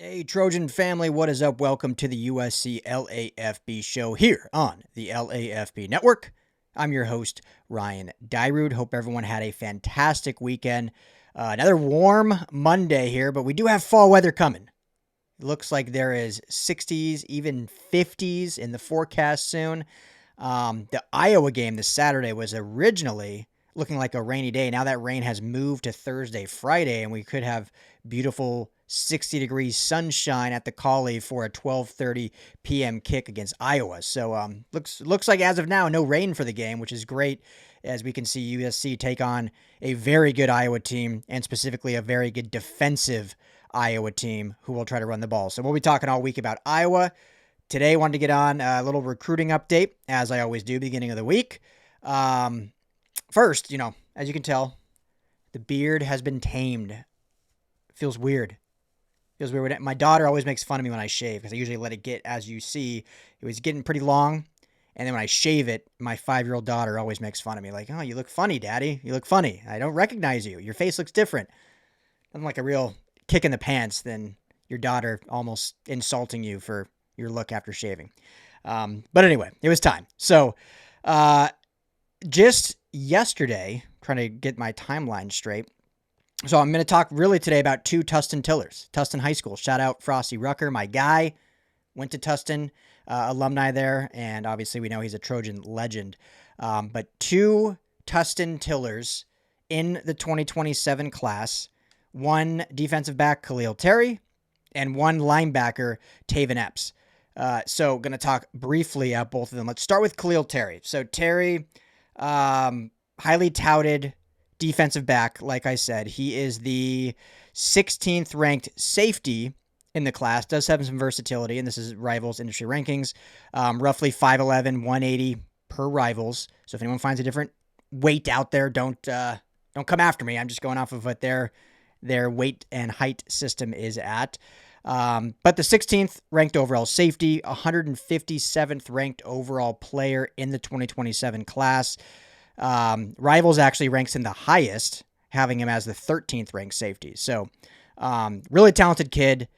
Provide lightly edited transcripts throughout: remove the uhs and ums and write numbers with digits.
Hey, Trojan family, what is up? Welcome to the USC LAFB show here on the LAFB network. I'm your host, Ryan Dyrud. Hope everyone had a fantastic weekend. Another warm Monday here, but we do have fall weather coming. It looks like there is 60s, even 50s in the forecast soon. The Iowa game this Saturday was originally looking like a rainy day. Now that rain has moved to Thursday, Friday, and we could have beautiful 60 degrees sunshine at the Call-In for a 12:30 p.m. kick against Iowa. So looks like as of now no rain for the game, which is great as we can see USC take on a very good Iowa team and specifically a very good defensive Iowa team who will try to run the ball. So we'll be talking all week about Iowa. Today, I wanted to get on a little recruiting update, as I always do, beginning of the week. First, as you can tell, the beard has been tamed. Feels weird. My daughter always makes fun of me when I shave because I usually let it get, as you see, it was getting pretty long. And then when I shave it, my 5-year-old daughter always makes fun of me. Like, oh, you look funny, Daddy. You look funny. I don't recognize you. Your face looks different. I'm like a real kick in the pants than your daughter almost insulting you for your look after shaving. But anyway, it was time. So just yesterday, trying to get my timeline straight. So I'm going to talk really today about two Tustin Tillers, Tustin High School. Shout out Frosty Rucker, my guy. Went to Tustin, alumni there, and obviously we know he's a Trojan legend. But two Tustin Tillers in the 2027 class, one defensive back, Khalil Terry, and one linebacker, Taven Epps. So going to talk briefly about both of them. Let's start with Khalil Terry. So Terry, highly touted defensive back, like I said. He is the 16th ranked safety in the class, does have some versatility, and this is Rivals industry rankings. Roughly 5'11", 180 per Rivals. So if anyone finds a different weight out there, don't come after me. I'm just going off of what their weight and height system is at. But the 16th ranked overall safety, 157th ranked overall player in the 2027 class. Rivals actually ranks in the highest, having him as the 13th ranked safety. So, really talented kid.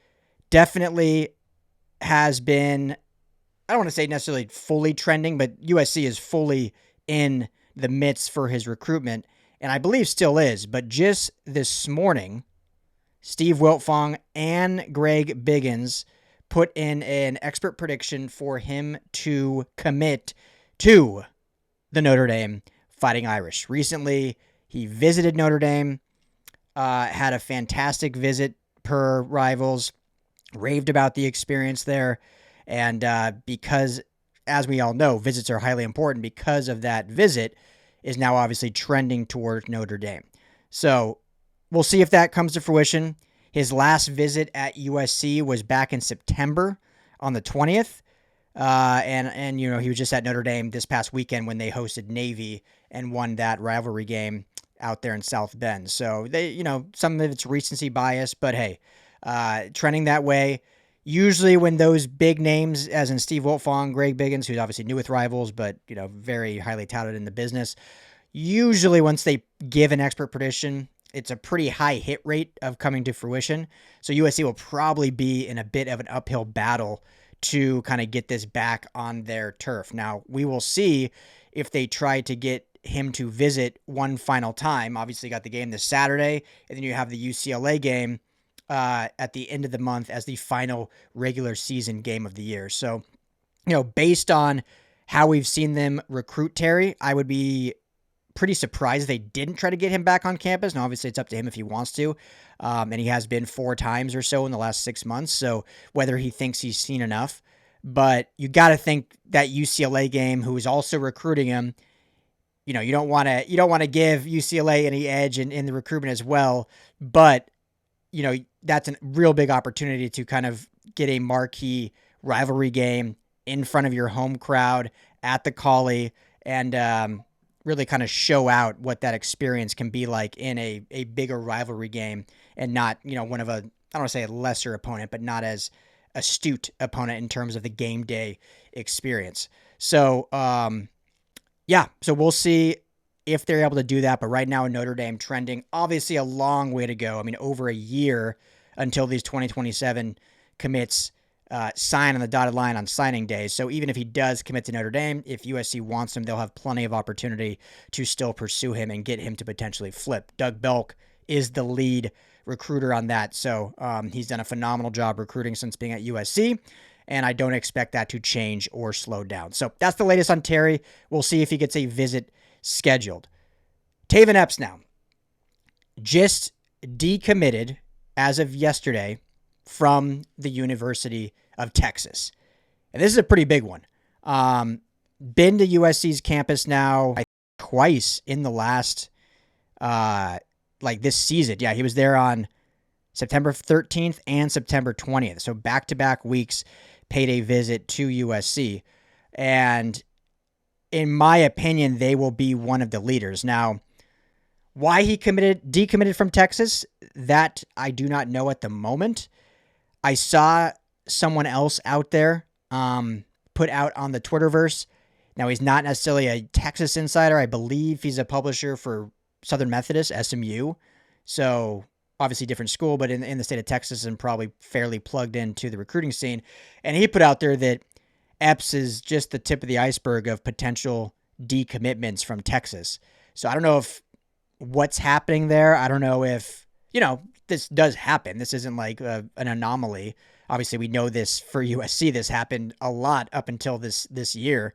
Definitely has been, I don't want to say necessarily fully trending, but USC is fully in the midst for his recruitment, and I believe still is. But just this morning, Steve Wiltfong and Greg Biggins put in an expert prediction for him to commit to the Notre Dame Fighting Irish. Recently, he visited Notre Dame, had a fantastic visit per Rivals, raved about the experience there, and because, as we all know, visits are highly important, because of that visit, is now obviously trending toward Notre Dame. So we'll see if that comes to fruition. His last visit at USC was back in September on the 20th. And he was just at Notre Dame this past weekend when they hosted Navy and won that rivalry game out there in South Bend. So they, some of it's recency bias, but hey, trending that way. Usually when those big names, as in Steve Wiltfong, Greg Biggins, who's obviously new with Rivals, but very highly touted in the business, usually once they give an expert prediction, it's a pretty high hit rate of coming to fruition. So USC will probably be in a bit of an uphill battle to kind of get this back on their turf. Now, we will see if they try to get him to visit one final time. Obviously, got the game this Saturday, and then you have the UCLA game at the end of the month as the final regular season game of the year. So, based on how we've seen them recruit Terry, I would be pretty surprised if they didn't try to get him back on campus. Now, obviously, it's up to him if he wants to. And he has been 4 times or so in the last 6 months. So whether he thinks he's seen enough, but you got to think that UCLA game, who is also recruiting him, you don't want to give UCLA any edge in the recruitment as well. But, that's a real big opportunity to kind of get a marquee rivalry game in front of your home crowd at the Call-In and, really kind of show out what that experience can be like in a bigger rivalry game and not, one of I don't want to say a lesser opponent, but not as astute opponent in terms of the game day experience. So, so we'll see if they're able to do that. But right now, Notre Dame trending, obviously a long way to go. I mean, over a year until these 2027 commits sign on the dotted line on signing day. So even if he does commit to Notre Dame, if USC wants him, they'll have plenty of opportunity to still pursue him and get him to potentially flip. Doug Belk is the lead recruiter on that. So he's done a phenomenal job recruiting since being at USC, and I don't expect that to change or slow down. So that's the latest on Terry. We'll see if he gets a visit scheduled. Taven Epps now just decommitted as of yesterday from the University of Texas. And this is a pretty big one. Been to USC's campus now twice in the last, this season. Yeah, he was there on September 13th and September 20th. So back-to-back weeks paid a visit to USC. And in my opinion, they will be one of the leaders. Now, why he decommitted from Texas, that I do not know at the moment. I saw someone else out there put out on the Twitterverse. Now, he's not necessarily a Texas insider. I believe he's a publisher for Southern Methodist, SMU. So obviously different school, but in the state of Texas and probably fairly plugged into the recruiting scene. And he put out there that Epps is just the tip of the iceberg of potential decommitments from Texas. So I don't know if what's happening there. I don't know if, this does happen. This isn't like an anomaly. Obviously, we know this for USC. This happened a lot up until this year.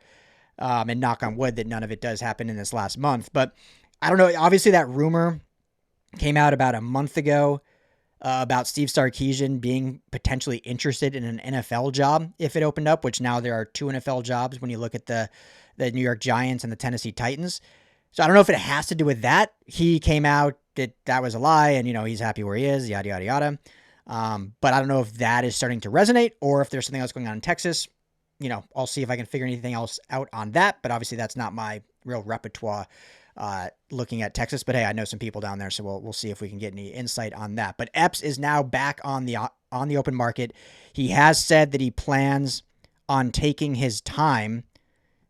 And knock on wood that none of it does happen in this last month. But I don't know. Obviously, that rumor came out about a month ago about Steve Sarkisian being potentially interested in an NFL job if it opened up, which now there are 2 NFL jobs when you look at the New York Giants and the Tennessee Titans. So I don't know if it has to do with that. He came out that was a lie and, he's happy where he is, yada, yada, yada. But I don't know if that is starting to resonate or if there's something else going on in Texas. I'll see if I can figure anything else out on that. But obviously that's not my real repertoire looking at Texas. But hey, I know some people down there, so we'll see if we can get any insight on that. But Epps is now back on the open market. He has said that he plans on taking his time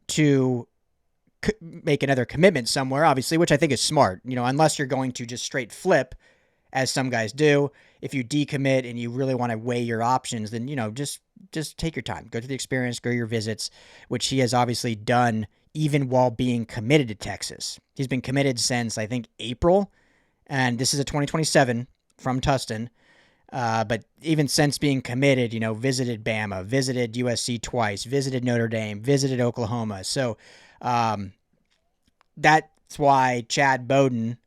to make another commitment somewhere, obviously, which I think is smart, unless you're going to just straight flip, as some guys do. If you decommit and you really want to weigh your options, then, just take your time, go through the experience, go your visits, which he has obviously done even while being committed to Texas. He's been committed since, I think, April, and this is a 2027 from Tustin. But even since being committed, visited Bama, visited USC twice, visited Notre Dame, visited Oklahoma. So, that's why Chad Bowden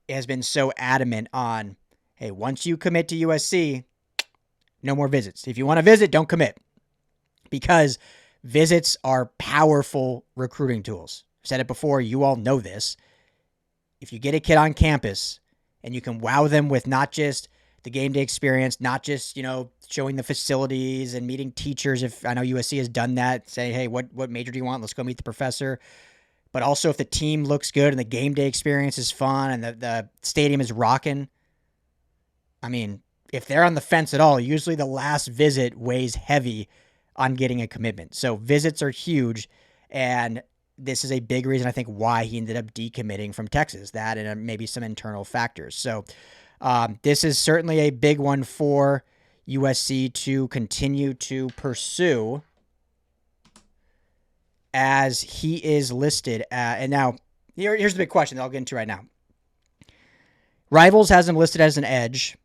has been so adamant on, hey, once you commit to USC, no more visits. If you want to visit, don't commit. Because visits are powerful recruiting tools. I've said it before, you all know this. If you get a kid on campus and you can wow them with not just the game day experience, not just, showing the facilities and meeting teachers. If I know USC has done that, say, hey, what major do you want? Let's go meet the professor. But also if the team looks good and the game day experience is fun and the stadium is rocking. I mean, if they're on the fence at all, usually the last visit weighs heavy on getting a commitment. So visits are huge. And this is a big reason, I think, why he ended up decommitting from Texas. That and maybe some internal factors. So this is certainly a big one for USC to continue to pursue, as he is listed and now here's the big question that I'll get into right now. Rivals has him listed as an edge.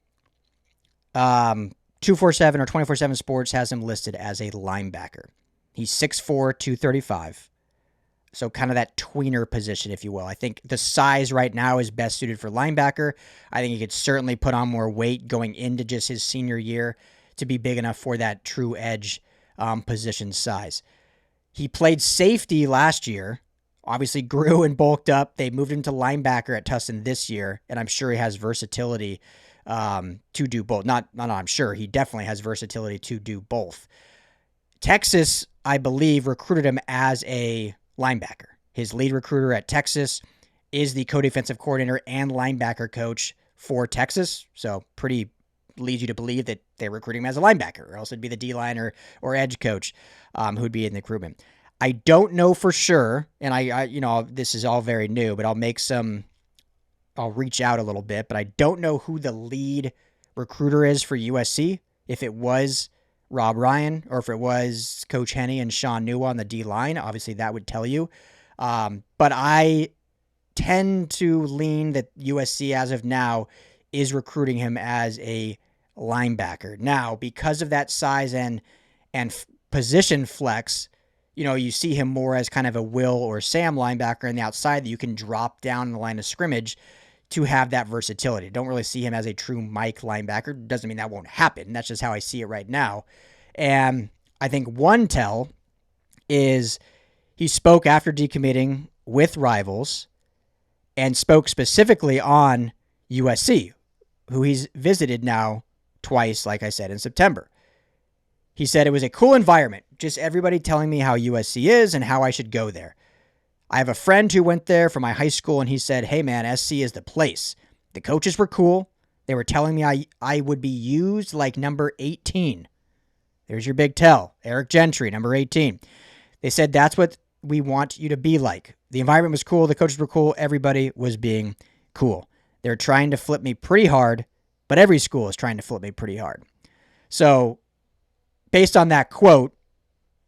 247 or 24/7 Sports has him listed as a linebacker. He's 6'4", 235. So kind of that tweener position, if you will. I think the size right now is best suited for linebacker. I think he could certainly put on more weight going into just his senior year to be big enough for that true edge position size. He played safety last year, obviously grew and bulked up. They moved him to linebacker at Tustin this year, and I'm sure he has versatility to do both. I'm sure he definitely has versatility to do both. Texas, I believe, recruited him as a linebacker. His lead recruiter at Texas is the co-defensive coordinator and linebacker coach for Texas. So pretty leads you to believe that they're recruiting him as a linebacker, or else it'd be the D-line or edge coach who'd be in the recruitment. I don't know for sure, and I this is all very new, but I'll reach out a little bit, but I don't know who the lead recruiter is for USC, if it was Rob Ryan or if it was Coach Henne and Sean Newell on the D-line. Obviously, that would tell you. But I tend to lean that USC, as of now, is recruiting him as a linebacker. Now, because of that size and position flex, you see him more as kind of a Will or Sam linebacker on the outside that you can drop down in the line of scrimmage to have that versatility. Don't really see him as a true Mike linebacker. Doesn't mean that won't happen. That's just how I see it right now. And I think one tell is he spoke after decommitting with rivals and spoke specifically on USC, who he's visited now twice, like I said, in September. He said it was a cool environment, just everybody telling me how USC is and how I should go there. I have a friend who went there from my high school, and he said, hey, man, SC is the place. The coaches were cool. They were telling me I would be used like number 18. There's your big tell. Eric Gentry, number 18. They said, that's what we want you to be like. The environment was cool. The coaches were cool. Everybody was being cool. They're trying to flip me pretty hard, but every school is trying to flip me pretty hard. So based on that quote,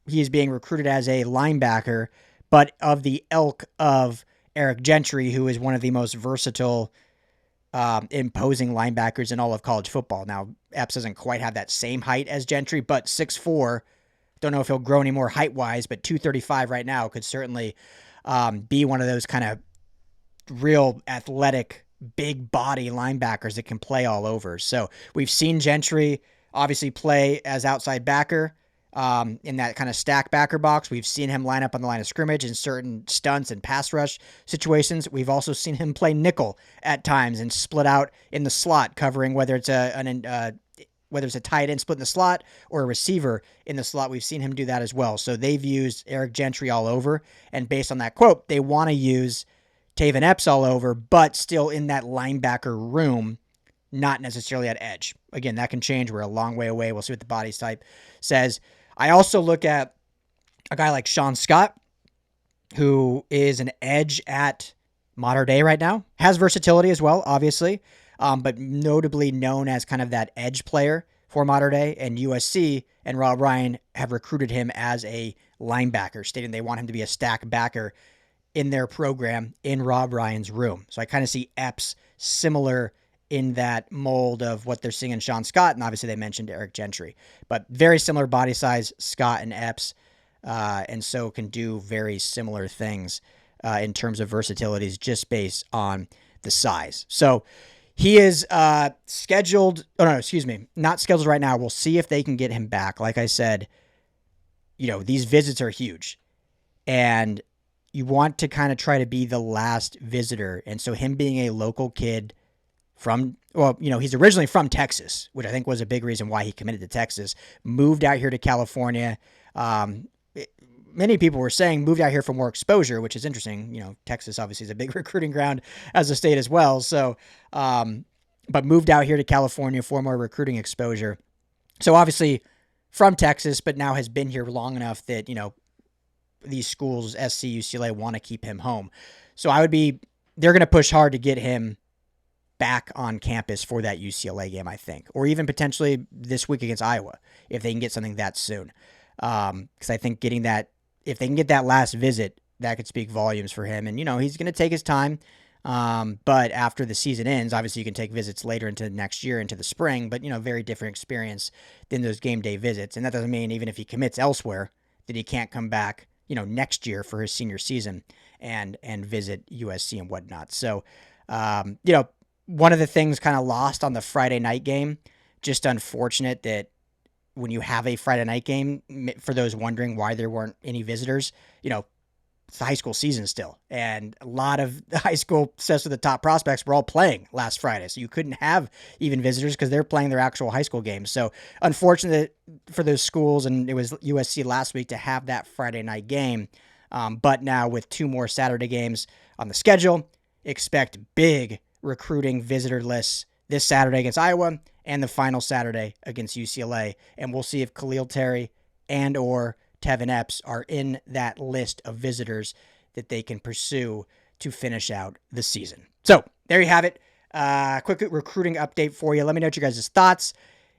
he is being recruited as a linebacker, but of the ilk of Eric Gentry, who is one of the most versatile, imposing linebackers in all of college football. Now, Epps doesn't quite have that same height as Gentry, but 6'4". Don't know if he'll grow any more height-wise, but 235 right now could certainly be one of those kind of real athletic, big body linebackers that can play all over. So we've seen Gentry obviously play as outside backer in that kind of stack backer box. We've seen him line up on the line of scrimmage in certain stunts and pass rush situations. We've also seen him play nickel at times and split out in the slot, covering whether it's a tight end split in the slot or a receiver in the slot. We've seen him do that as well. So they've used Eric Gentry all over, and based on that quote, they want to use Taven Epps all over, but still in that linebacker room, not necessarily at edge. Again, that can change. We're a long way away. We'll see what the body type says. I also look at a guy like Sean Scott, who is an edge at Mater Dei right now, has versatility as well, obviously, but notably known as kind of that edge player for Mater Dei, and USC and Rob Ryan have recruited him as a linebacker, stating they want him to be a stack backer in their program in Rob Ryan's room. So I kind of see Epps similar in that mold of what they're seeing in Sean Scott, and obviously they mentioned Eric Gentry, but very similar body size, Scott and Epps, and so can do very similar things in terms of versatilities just based on the size. So he is not scheduled right now. We'll see if they can get him back. Like I said, these visits are huge, and you want to kind of try to be the last visitor, and so him being a local kid he's originally from Texas, which I think was a big reason why he committed to Texas, moved out here to California. Many people were saying moved out here for more exposure, which is interesting. Texas obviously is a big recruiting ground as a state as well. So, but moved out here to California for more recruiting exposure. So obviously from Texas, but now has been here long enough that, these schools, SC, UCLA, want to keep him home. So they're going to push hard to get him back on campus for that UCLA game, I think, or even potentially this week against Iowa, if they can get something that soon. Because I think if they can get that last visit, that could speak volumes for him. And, he's going to take his time. But after the season ends, obviously you can take visits later into next year, into the spring, but, very different experience than those game day visits. And that doesn't mean even if he commits elsewhere that he can't come back, next year for his senior season and visit USC and whatnot. So, one of the things kind of lost on the Friday night game, just unfortunate that when you have a Friday night game, for those wondering why there weren't any visitors, it's the high school season still. And a lot of the high school sets of the top prospects were all playing last Friday. So you couldn't have even visitors because they're playing their actual high school games. So unfortunate for those schools, and it was USC last week to have that Friday night game. But now with 2 more Saturday games on the schedule, expect big recruiting visitor lists this Saturday against Iowa and the final Saturday against UCLA. And we'll see if Khalil Terry and or Taven Epps are in that list of visitors that they can pursue to finish out the season. So there you have it. Quick recruiting update for you. Let me know what you guys' thoughts.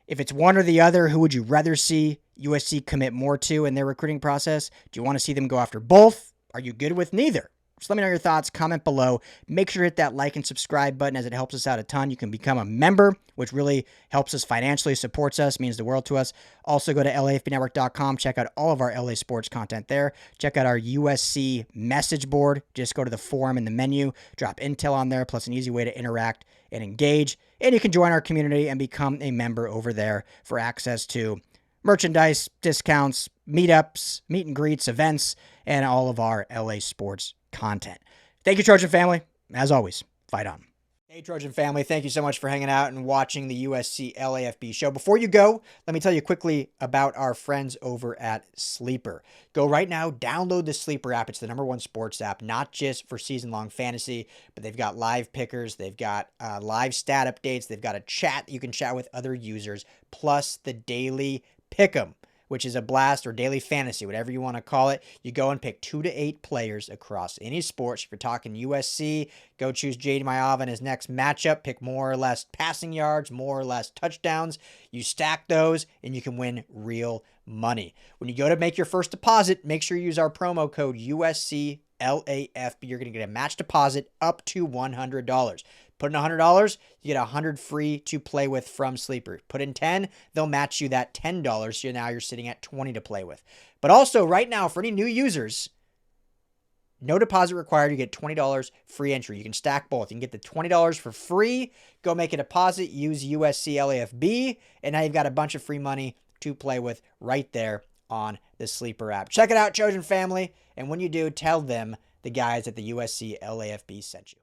If it's one or the other, who would you rather see USC commit more to in their recruiting process? Do you want to see them go after both? Are you good with neither? Just let me know your thoughts. Comment below. Make sure to hit that like and subscribe button as it helps us out a ton. You can become a member, which really helps us financially, supports us, means the world to us. Also, go to LAFBnetwork.com. Check out all of our LA sports content there. Check out our USC message board. Just go to the forum in the menu. Drop intel on there, plus an easy way to interact and engage. And you can join our community and become a member over there for access to merchandise, discounts, meetups, meet and greets, events, and all of our LA sports content. Thank you, Trojan family. As always, fight on. Hey, Trojan family. Thank you so much for hanging out and watching the USC LAFB show. Before you go, let me tell you quickly about our friends over at Sleeper. Go right now, download the Sleeper app. It's the #1 sports app, not just for season-long fantasy, but they've got live pickers. They've got live stat updates. They've got a chat. You can chat with other users, plus the daily pick'em, which is a blast, or daily fantasy, whatever you want to call it. You go and pick 2 to 8 players across any sports. If you're talking USC, go choose Jade Mayava in his next matchup. Pick more or less passing yards, more or less touchdowns. You stack those, and you can win real money. When you go to make your first deposit, make sure you use our promo code USCLAFB. You're going to get a match deposit up to $100. Put in $100, you get $100 free to play with from Sleeper. Put in 10, they'll match you that $10. So now you're sitting at 20 to play with. But also right now, for any new users, no deposit required. You get $20 free entry. You can stack both. You can get the $20 for free. Go make a deposit. Use USC LAFB. And now you've got a bunch of free money to play with right there on the Sleeper app. Check it out, Trojan family. And when you do, tell them the guys at the USC LAFB sent you.